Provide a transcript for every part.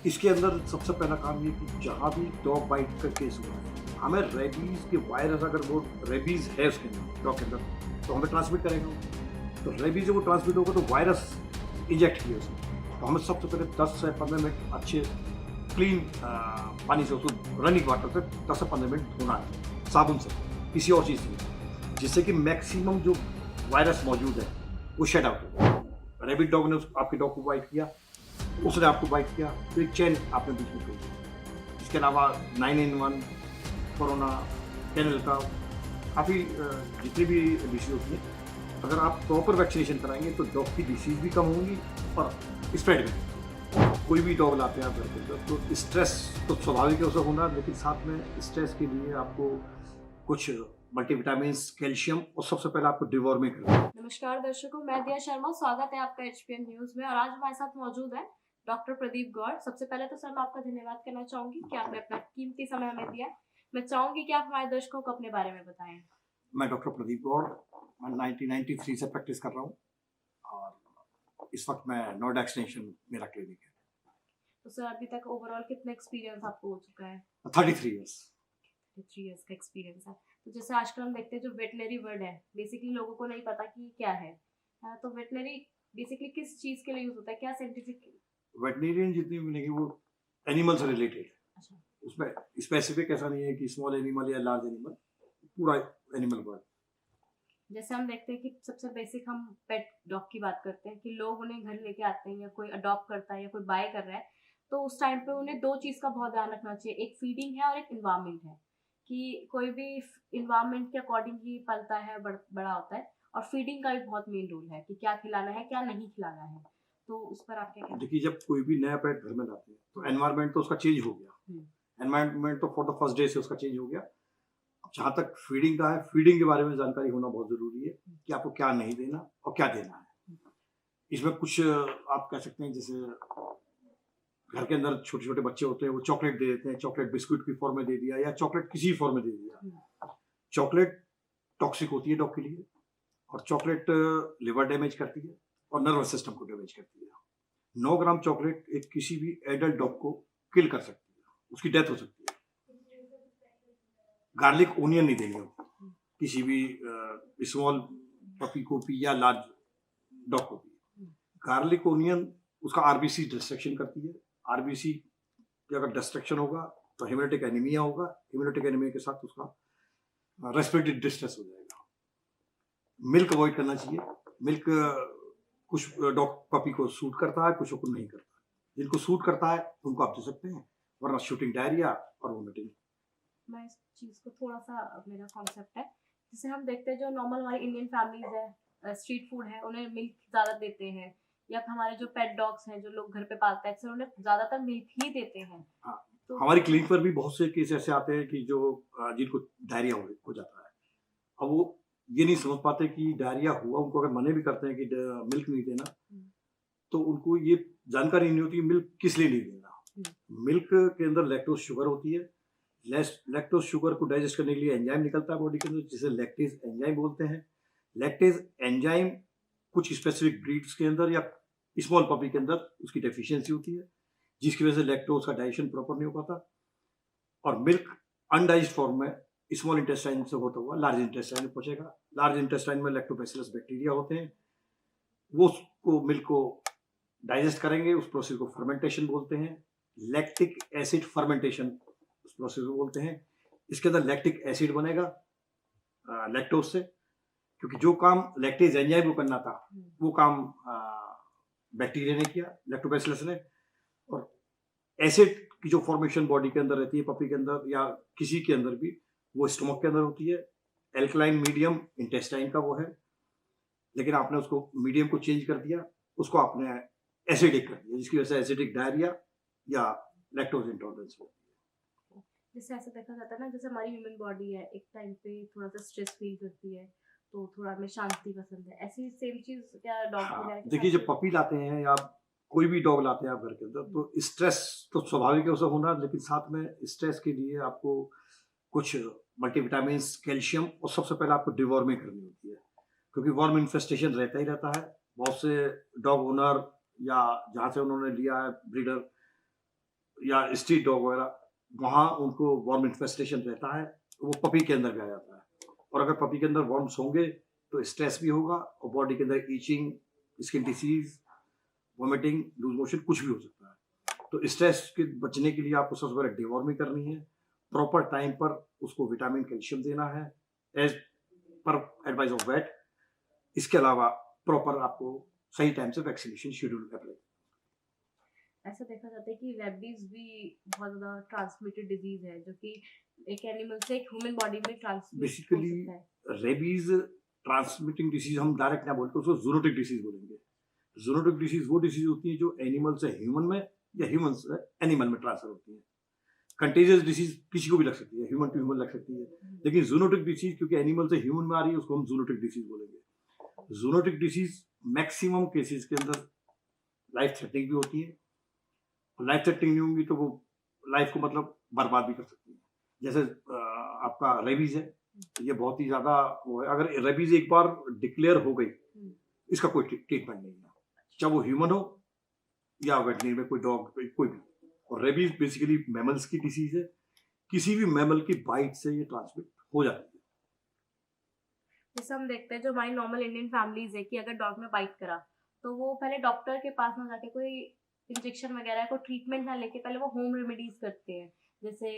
इसके अंदर सबसे पहला काम ये कि जहाँ भी डॉग बाइट का केस हुआ है, हमें रेबीज़ के वायरस अगर वो रेबीज़ है उसके अंदर, डॉग के अंदर, तो हमें ट्रांसमिट करेगा वो। तो रेबीज़ जब वो ट्रांसमिट होगा तो वायरस इंजेक्ट किया उसमें। तो हमें सबसे पहले 10 से 15 मिनट अच्छे क्लीन पानी से उसको रनिंग वाटर से 10 से 15 मिनट धोना है, साबुन से, किसी और चीज़ से, जिससे कि मैक्सिमम जो वायरस मौजूद है, वो शेड आउट हो जाए। रेबिड डॉग ने आपके डॉग को बाइट किया, उसने आपको बाइट किया, तो एक चेन आपने बीच में तोड़ी। इसके अलावा 9-in-1, कोरोना, कैनल का काफ़ी जितनी भी डिसीज होती हैं, अगर आप प्रॉपर वैक्सीनेशन कराएंगे तो डॉग की डिसीज भी कम होंगी और स्प्रेड भी नहीं। कोई भी डॉग लाते हैं आप घर के अंदर तो स्ट्रेस तो स्वाभाविक है उसे होना, लेकिन साथ में स्ट्रेस के लिए आपको कुछ मल्टीविटामिन, कैल्शियम और सबसे पहले आपको डिवॉर्मिंग करना है। नमस्कार दर्शकों, मैं दिया शर्मा। स्वागत है आपका एचपीएन न्यूज में। और आज हमारे साथ मौजूद है डॉक्टर प्रदीप गौड़। सबसे पहले तो सर मैं आपका धन्यवाद करना चाहूंगी कि आपने अपना कीमती समय हमें दिया। मैं चाहूंगी कि आप हमारे दर्शकों को अपने बारे में बताएं। मैं डॉक्टर प्रदीप गौड़, मैं 1993 से प्रैक्टिस कर रहा हूँ और इस वक्त मैं नोएडा एक्सटेंशन मेरा क्लिनिक है। तो सर अभी तक ओवरऑल कितना एक्सपीरियंस आपको हो चुका है? 33 ईयर्स। 3 इयर्स का एक्सपीरियंस है। तो जैसे आजकल हम देखते हैं जो वेटनरी वर्ड है, बेसिकली लोगों को नहीं पता कि क्या है। तो वेटनरी बेसिकली किस चीज के लिए यूज होता है, क्या साइंटिफिक? वेटनेरियन जितनी मिलेंगी वो एनिमल से रिलेटेड है, अच्छा। उसमें स्पेसिफिक ऐसा नहीं है कि स्मॉल एनिमल या लार्ज एनिमल, पूरा एनिमल वर्ड। जैसे हम देखते हैं कि सबसे बेसिक हम पेट डॉग की बात करते हैं कि लोग उन्हें घर लेके आते हैं या कोई अडॉप्ट करता है या कोई बाय कर रहा है। तो उस टाइम पे उन्हें दो चीज़ का बहुत ध्यान रखना चाहिए, एक फीडिंग है और एक इन्वायरमेंट है। कि कोई भी इन्वायरमेंट के अकॉर्डिंग ही पलता है, बड़ा होता है। और फीडिंग का भी बहुत मेन रोल है कि क्या खिलाना है क्या नहीं खिलाना है। तो उस पर आप क्या कहते देखिए, जब कोई भी नया पेट घर में लाते हैं तो एनवायरनमेंट तो उसका चेंज हो गया। हैं? एनवायरनमेंट तो फॉर द फर्स्ट डे से उसका चेंज हो गया। अब जहाँ तक फीडिंग का है, फीडिंग के बारे में जानकारी होना बहुत ज़रूरी है कि आपको क्या नहीं देना और क्या देना है। इसमें कुछ आप कह सकते हैं, जैसे घर के अंदर छोटे-छोटे बच्चे होते हैं, वो चॉकलेट दे देते हैं, चॉकलेट बिस्कुट की फॉर्म में दे दिया या चॉकलेट किसी फॉर्म में दे दिया। चॉकलेट टॉक्सिक होती है डॉग के लिए और चॉकलेट लिवर डैमेज करती है और नर्वस सिस्टम को डैमेज करती है। 9 ग्राम चॉकलेट एक किसी भी एडल्ट डॉग को किल कर सकती है, उसकी डेथ हो सकती है। गार्लिक ओनियन नहीं देंगे किसी भी स्मॉल पपी को भी या लार्ज डॉग को भी। गार्लिक ओनियन उसका आरबीसी डिस्ट्रक्शन करती है। आरबीसी की अगर डिस्ट्रक्शन होगा तो हेमोलिटिक एनीमिया होगा। हेमोलिटिक एनीमिया के साथ उसका रेस्पिरेटरी डिस्ट्रेस हो जाएगा। मिल्क अवॉइड करना चाहिए। मिल्क कुछ डॉग पपी को सूट करता है, कुछ को नहीं करता। जिनको सूट करता है उनको आप दे सकते हैं, वरना शूटिंग डायरिया और वोमिटिंग। मैं इस चीज़ को थोड़ा-सा, मेरा कॉन्सेप्ट है। जैसे हम देखते हैं जो नॉर्मल हमारी इंडियन फैमिलीज़ है, स्ट्रीट फूड है, उन्हें मिल्क ज़्यादा देते हैं। या फिर हमारे जो पेट डॉग्स हैं, जो लोग घर पे पालते हैं, अक्सर उन्हें ज़्यादातर मिल्क ही देते हैं। हाँ, तो हमारी क्लिनिक पर भी बहुत से केस ऐसे आते हैं कि जो जिनको डायरिया हो जाता है। अब वो ये नहीं समझ पाते कि डायरिया हुआ, उनको अगर मना भी करते हैं कि मिल्क नहीं देना, तो उनको ये जानकारी नहीं होती कि मिल्क किस लिए नहीं देना। मिल्क के अंदर लैक्टोज शुगर होती है। लैक्टोज शुगर को डाइजेस्ट करने के लिए एंजाइम निकलता है बॉडी के अंदर, जिसे लैक्टेज एंजाइम बोलते हैं। लैक्टेज एंजाइम कुछ स्पेसिफिक ब्रीड्स के अंदर या स्मॉल पपी के अंदर उसकी डेफिशिएंसी होती है, जिसकी वजह से लैक्टोज का डाइजेशन प्रॉपर नहीं हो पाता और मिल्क अनडाइज्ड फॉर्म में स्मॉल इंटेस्टाइन से होता हुआ लार्ज इंटेस्टाइन में पहुंचेगा। लार्ज इंटेस्टाइन में लैक्टोबैसिलस बैक्टीरिया होते हैं, वो उसको मिल्क को डाइजेस्ट करेंगे। उस प्रोसेस को फर्मेंटेशन बोलते हैं। लैक्टिक एसिड फर्मेंटेशन उस प्रोसेस को बोलते हैं। इसके अंदर लैक्टिक एसिड बनेगा लैक्टोज से, क्योंकि जो काम लैक्टेज एंजाइम को करना था वो काम बैक्टीरिया ने किया, लैक्टोबैसिलस ने। और एसिड की जो फॉर्मेशन बॉडी के अंदर रहती है, पपी के अंदर या किसी के अंदर भी, वो स्टमक के अंदर होती है। एल्कलाइन मीडियम इंटेस्टाइन का वो है, लेकिन आपने उसको मीडियम को चेंज कर दिया, उसको आपने एसिडिक कर दिया, जिसकी वजह से एसिडिक डायरिया या लैक्टोज इंटॉलरेंस हो। जैसे ऐसा देखा जाता है ना, जैसे हमारी ह्यूमन बॉडी है, एक टाइम पे थोड़ा-सा स्ट्रेस फील करती है, तो थोड़ा हमें शांति पसंद है। ऐसी सेम चीज़ क्या डॉग हाँ, वगैरह के देखिए, साथ जब भी? पपी लाते हैं या कोई भी डॉग लाते हैं आप घर के अंदर, तो स्ट्रेस तो स्वाभाविक है उसे होना, लेकिन साथ में स्ट्रेस के लिए आपको कुछ मल्टीविटामिन, कैल्शियम और सबसे पहले आपको डिवॉर्मिंग करनी होती है, क्योंकि वर्म इन्फेस्टेशन रहता ही रहता है। बहुत से डॉग ओनर या जहाँ से उन्होंने लिया है ब्रीडर, या स्ट्रीट डॉग वगैरह, वहाँ उनको वर्म इन्फेस्टेशन रहता है, वो पपी के अंदर भी आ जाता है। और अगर पपी के अंदर वर्म्स होंगे तो स्ट्रेस भी होगा और बॉडी के अंदर itching, skin disease, vomiting, loose motion कुछ भी हो सकता है। तो स्ट्रेस के बचने के लिए आपको सबसे पहले डिवॉर्मिंग करनी है, प्रॉपर टाइम पर उसको विटामिन कैल्शियम देना है as per advice of weight. इसके अलावा प्रॉपर आपको सही टाइम से वैक्सीनेशन शेड्यूल अप्लाई। ऐसा देखा जाता है कि रेबीज भी बहुत ज्यादा ट्रांसमिटेड डिजीज है जो कि एक एनिमल से एक ह्यूमन बॉडी में ट्रांसमिट हो बेसिकली सकता है। रेबीज ट्रांसमिटिंग डिसीज हम डायरेक्ट ना बोलते, उसको जूनोटिक डिसीज बोलेंगे। जूनोटिक डिसीज वो डिसीज होती है जो एनिमल से ह्यूमन में या ह्यूमन से एनिमल में ट्रांसफर होती है। कंटेजियस डिसीज किसी को भी लग सकती है, ह्यूमन टू ह्यूमन लग सकती है, लेकिन जूनोटिक डिसीज क्योंकि एनिमल से ह्यूमन में आ रही है उसको हम जूनोटिक डिसीज बोलेंगे। जूनोटिक डिसीज मैक्सिमम केसेस के अंदर लाइफ थ्रेटनिंग भी होती है, और लाइफ थ्रेटनिंग नहीं होंगी तो वो लाइफ को मतलब बर्बाद भी कर सकती है। जैसे आपका रेबीज है, ये बहुत ही ज्यादा वो है। अगर रेबीज एक बार डिक्लेयर हो गई, इसका कोई ट्रीटमेंट नहीं है, चाहे वो ह्यूमन हो या वेटनरी में कोई डॉग कोई भी। और रेबीज बेसिकली मैमल्स की डिसीज है, किसी भी मैमल की बाइट से ये ट्रांसमिट हो जाती है। जैसे हम देखते हैं जो हमारी नॉर्मल इंडियन फैमिलीज है कि अगर डॉग ने बाइट करा तो वो पहले डॉक्टर के पास ना जाके कोई इंजेक्शन वगैरह कोई ट्रीटमेंट ना लेके पहले वो होम रेमेडीज करते हैं। जैसे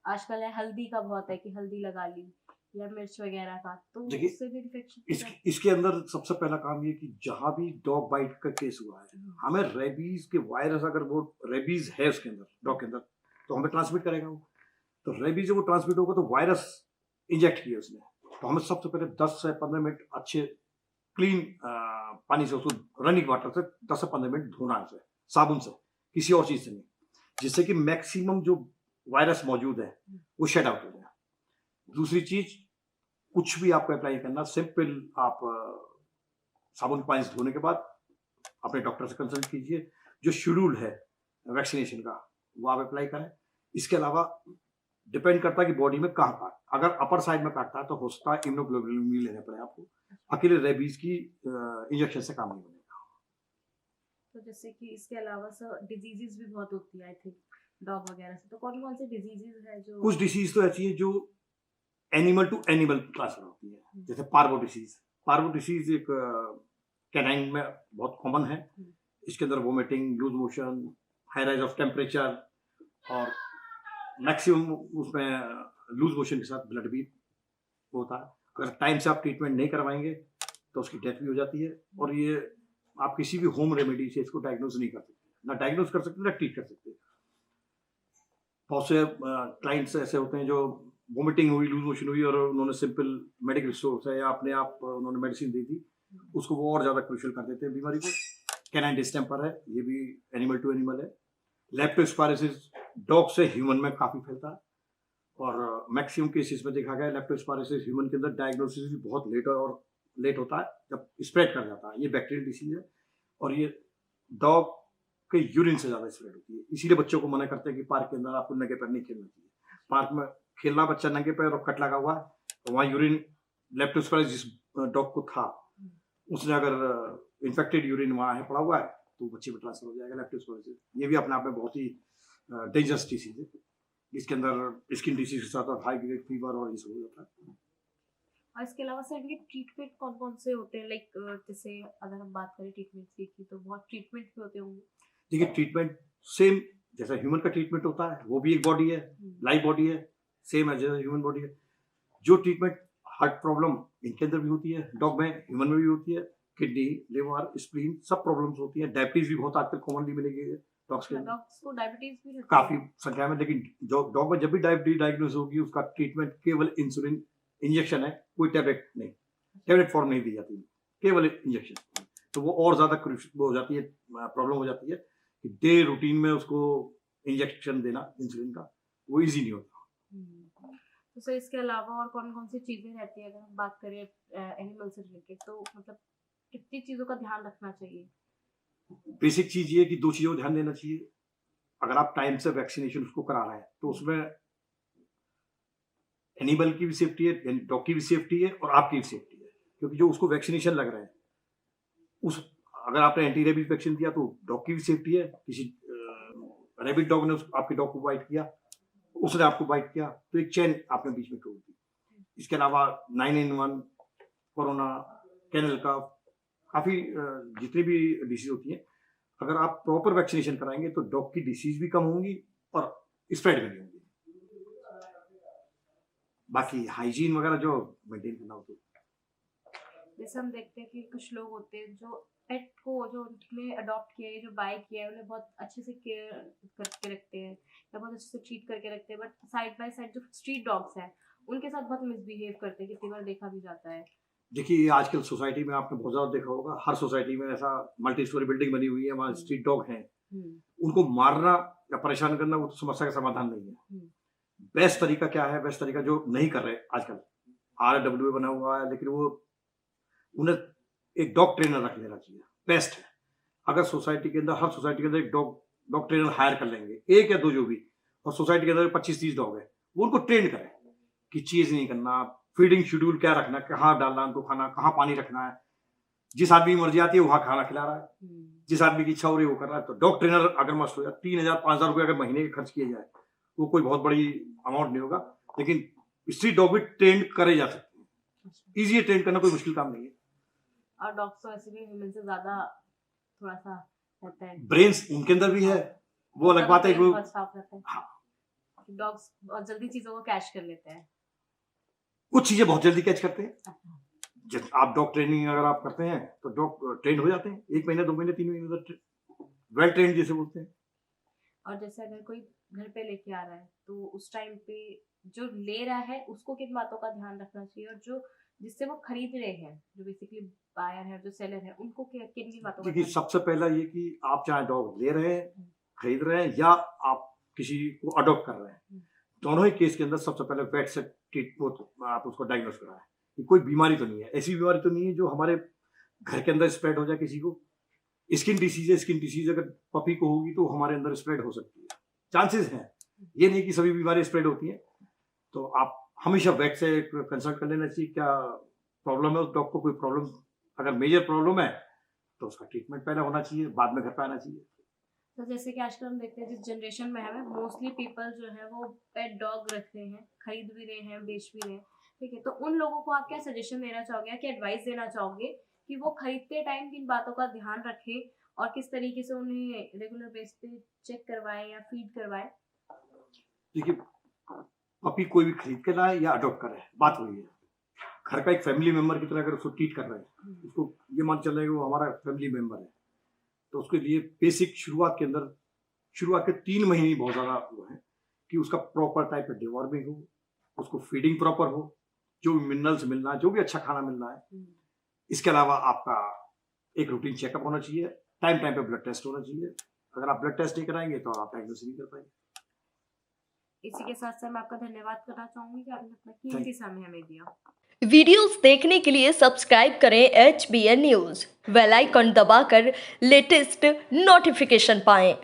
आजकल है हल्दी का बहुत है कि हल्दी लगा ली या मिर्च वगैरह का, तो देखिए, उससे भी इन्फेक्शन इसके अंदर सबसे पहला काम ये कि जहां भी डॉग बाइट का केस हुआ है, हमें रेबीज के वायरस, अगर वो रेबीज है उसके अंदर डॉग के अंदर, तो हमें ट्रांसमिट करेगा वो। तो रेबीज जब वो ट्रांसमिट होगा तो वायरस इंजेक्ट किया उसने, तो हमें सबसे पहले 10 से 15 मिनट अच्छे क्लीन पानी से उसको, रनिंग वाटर से 10 से 15 मिनट धोना है उसे, साबुन से, किसी और चीज से नहीं, जिससे कि मैक्सिमम जो वायरस मौजूद है वो शेड आउट हो जाए। दूसरी चीज, कुछ भी आपको अप्लाई करना, सिंपल आप साबुन पानी से धोने के बाद अपने डॉक्टर से कंसल्ट कीजिए, जो शेड्यूल है वैक्सीनेशन का वो आप अप्लाई करें। इसके अलावा डिपेंड करता है कि बॉडी में कहाँ काट, अगर अपर साइड में काटता है तो हो सकता है इम्यूनोग्लोबुलिन लेने पड़े आपको, अकेले रेबीज की इंजेक्शन से काम नहीं बनेगा। तो जैसे कि इसके अलावा सर डिजीजेस भी बहुत होती है आई थिंक डॉग वगैरह से, तो कौन कौन से डिजीजेस है जो कुछ डिसीज तो ऐसी है जो एनिमल टू एनिमल ट्रांसफर होती है, जैसे पार्वो डिसीज। पार्वो डिसीज एक कैनाइन में बहुत कॉमन है। इसके अंदर vomiting, loose motion, high rise of temperature, और मैक्सिमम उसमें लूज मोशन के साथ ब्लड भी होता है। अगर टाइम से आप ट्रीटमेंट नहीं करवाएंगे तो उसकी डेथ भी हो जाती है। और ये आप किसी भी होम रेमेडी से इसको डायग्नोज नहीं कर सकते, ना डायग्नोज कर सकते ना ट्रीट कर सकते। बहुत से क्लाइंट्स ऐसे होते हैं जो वोमिटिंग हुई, लूज मोशन हुई, और उन्होंने सिंपल मेडिकल स्टोर से या अपने आप उन्होंने मेडिसिन दी थी, उसको वो और ज़्यादा क्रूशियल कर देते हैं बीमारी को। कैनाइन डिस्टेम्पर है, ये भी एनिमल टू एनिमल है। लेप्टोस्पायरोसिस डॉग से ह्यूमन में काफ़ी फैलता है, और मैक्सिमम केसेस में देखा गया है लेप्टोस्पायरोसिस ह्यूमन के अंदर डायग्नोसिस भी बहुत लेट होता है, जब स्प्रेड कर जाता है। ये बैक्टीरियल डिसीज है, और ये डॉग के यूरिन से ज़्यादा स्प्रेड होती है। इसीलिए बच्चों को मना करते हैं कि पार्क के अंदर आपको नंगे पैर नहीं खेलना चाहिए। पार्क में खेलना बच्चा नंगे पैर और कट लगा हुआ है, तो वहाँ यूरिन लेप्टोस्पायरोसिस जिस डॉग को था, उसने अगर इन्फेक्टेड यूरिन वहाँ है पड़ा हुआ है तो बच्चे में ट्रांसफर हो जाएगा लेप्टोस्पायरोसिस। ये भी अपने आप में बहुत ही डेंजरस डिसीज है। इसके अंदर स्किन डिसीज के साथ हाई ग्रेड फीवर और ये सब हो जाता है। और इसके अलावा सर इनके ट्रीटमेंट कौन कौन से होते हैं, लाइक जैसे अगर हम बात करें ट्रीटमेंट की तो बहुत ट्रीटमेंट भी होते होंगे। देखिए, ट्रीटमेंट सेम जैसा ह्यूमन का ट्रीटमेंट होता है, वो भी एक बॉडी है, लाइव बॉडी है, सेम एज ह्यूमन बॉडी है। जो ट्रीटमेंट हार्ट प्रॉब्लम इनके अंदर भी होती है, डॉग में, ह्यूमन में भी होती है, किडनी, लिवर, स्प्लीन, सब प्रॉब्लम्स होती है। डायबिटीज भी बहुत आजकल कॉमनली मिलेगी डॉग्स के अंदर, डॉग्स को डायबिटीज भी रहती काफी है। संख्या में। लेकिन जो डॉग में जब भी डायबिटीज डायग्नोज होगी, उसका ट्रीटमेंट केवल इंसुलिन इंजेक्शन है, कोई टैबलेट नहीं, टैबलेट फॉर्म नहीं दी जाती, केवल इंजेक्शन। तो वो और ज्यादा हो जाती है, प्रॉब्लम हो जाती है कि डे रूटीन में उसको इंजेक्शन देना इंसुलिन का वो इजी नहीं होता। तो सर इसके अलावा और कौन कौन सी चीजें रहती है अगर हम बात करें एनिमल से रिलेटेड, तो मतलब कितनी चीजों का ध्यान रखना चाहिए? बेसिक चीज ये कि 2 चीजों को ध्यान देना चाहिए। अगर आप टाइम से वैक्सीनेशन उसको करा रहे हैं तो उसमें एनिमल की भी सेफ्टी है, डॉग की भी सेफ्टी है, और आपकी भी सेफ्टी है। क्योंकि जो उसको वैक्सीनेशन लग रहा है, उस अगर आपने एंटी रेबीज वैक्सीन दिया तो डॉग की भी सेफ्टी है, किसी रैबिट डॉग ने आपके डॉग को बाइट किया, उसने आपको बाइट किया, तो एक चेन आपने बीच में तोड़ दी। इसके अलावा 9-in-1, कोरोना, कैनल का, काफ़ी जितनी भी डिसीज होती हैं, अगर आप प्रॉपर वैक्सीनेशन कराएंगे तो डॉग की डिसीज भी कम होंगी और स्प्रेड भी नहीं होंगी। बाकी हाइजीन वगैरह जो मेंटेन करना हो तो जैसे हम देखते हैं कि कुछ लोग होते हैं जो पेट को जो उन्होंने अडॉप्ट किया है, जो बाय किया है, उन्हें बहुत अच्छे से केयर करके रखते हैं या बहुत अच्छे से ट्रीट करके रखते हैं, बट साइड बाय साइड जो स्ट्रीट डॉग्स हैं उनके साथ बहुत मिसबिहेव करते हैं, कितनी बार देखा भी जाता है। देखिए, आजकल सोसाइटी में आपने बहुत ज़्यादा देखा होगा, हर सोसाइटी में ऐसा मल्टी स्टोरी बिल्डिंग बनी हुई है, वहाँ स्ट्रीट डॉग हैं। उनको मारना या परेशान करना वो समस्या का समाधान नहीं है। बेस्ट तरीका क्या है? बेस्ट तरीका जो नहीं कर रहे आजकल, RWA बना हुआ है, लेकिन वो उन्हें एक डॉग ट्रेनर रख लेना चाहिए, बेस्ट है। अगर सोसाइटी के अंदर, हर सोसाइटी के अंदर एक डॉग ट्रेनर हायर कर लेंगे, 1 या 2 जो भी, और सोसाइटी के अंदर 25-30 डॉग है, वो उनको ट्रेन करें कि चीज़ नहीं करना, फीडिंग शेड्यूल क्या रखना, कहाँ डालना उनको खाना, कहाँ पानी रखना है। जिस आदमी की मर्जी आती है वहाँ खाना खिला रहा है, जिस आदमी की इच्छा हो रही है वो कर रहा है। तो डॉग ट्रेनर अगर मस्त हो जाए, 3,000-5,000 रुपये अगर महीने के खर्च किए जाए, वो कोई बहुत बड़ी अमाउंट नहीं होगा, लेकिन स्ट्रीट डॉग भी ट्रेन करे जा सकते हैं। ईजी है ट्रेन करना, कोई मुश्किल काम नहीं है। और डॉग्स तो ऐसे भी ह्यूमन से ज्यादा थोड़ा सा रहता है, ब्रेन्स उनके अंदर भी है, वो अलग बात है कि वो, बहुत साफ रहता है। हाँ, डॉग्स बहुत जल्दी चीजों को कैच कर लेते हैं, कुछ चीजें बहुत जल्दी कैच करते हैं। जब आप डॉग ट्रेनिंग अगर आप करते हैं तो डॉग ट्रेन हो जाते हैं 1 महीने, 2 महीने, 3 महीने, वेल ट्रेन जिसे बोलते हैं। और जैसे अगर कोई घर पे लेके आ रहा है तो उस टाइम पे जो ले रहा है उसको किन बातों का ध्यान रखना चाहिए, और जो जिससे वो खरीद रहे हैं, जो बेसिकली बायर है, जो सेलर है, उनको किन किन बातों का देखिए, ध्यान सबसे पहला ये कि आप चाहे डॉग ले रहे हैं, खरीद रहे हैं, या आप किसी को अडॉप्ट कर रहे हैं, दोनों ही केस के अंदर सबसे पहले वेट से आप उसको डायग्नोस कराएं कि कोई बीमारी तो नहीं है, ऐसी बीमारी तो नहीं है जो हमारे घर के अंदर स्प्रेड हो जाए किसी को। स्किन डिसीज है, स्किन डिसीज अगर पपी को होगी तो हमारे अंदर स्प्रेड हो सकती है, चांसेस हैं, ये नहीं कि सभी बीमारी स्प्रेड होती हैं। तो आप हमेशा वेट से कंसल्ट कर लेना चाहिए, क्या प्रॉब्लम है उस डॉग को। कोई प्रॉब्लम, अगर मेजर प्रॉब्लम है तो उसका ट्रीटमेंट पहले होना चाहिए, बाद में घर पे आना चाहिए। तो जैसे कि आजकल हम देखते हैं जिस जनरेशन में है, मोस्टली पीपल जो है वो पेट डॉग रख रहे हैं, खरीद भी रहे हैं, बेच भी रहे हैं, ठीक है। तो उन लोगों को आप क्या सजेशन देना चाहोगे, क्या एडवाइस देना चाहोगे कि वो खरीदते टाइम किन बातों का ध्यान रखें और किस तरीके से उन्हें रेगुलर बेस पे चेक करवाएं या फीड करवाएं? देखिए, पपी कोई भी खरीद के लाए या अडॉप्ट करे, बात वही है। घर का एक फैमिली मेंबर की तरह अगर उसको ट्रीट कर रहे हैं, उसको ये मान चल रहे हैं कि वो हमारा फैमिली मेंबर है, तो उसके लिए बेसिक शुरुआत के अंदर, शुरुआत के 3 महीने बहुत ज़्यादा वो है कि उसका प्रॉपर टाइप का डिवॉर्मिंग हो, उसको फीडिंग प्रॉपर हो, जो भी मिनरल्स मिलना है, जो भी अच्छा खाना मिलना है। इसके अलावा आपका एक रूटीन चेकअप होना चाहिए, टाइम टाइम पे ब्लड टेस्ट होना चाहिए। अगर आप ब्लड टेस्ट नहीं कराएंगे तो आप डायग्नोसिस नहीं कर पाएंगे। इसी के साथ साथ मैं आपका धन्यवाद करना चाहूंगी कि आपने अपना कीमती समय हमें दिया। वीडियोस देखने के लिए सब्सक्राइब करें HBN न्यूज़, बेल आइकन दबाकर लेटेस्ट नोटिफिकेशन पाएं।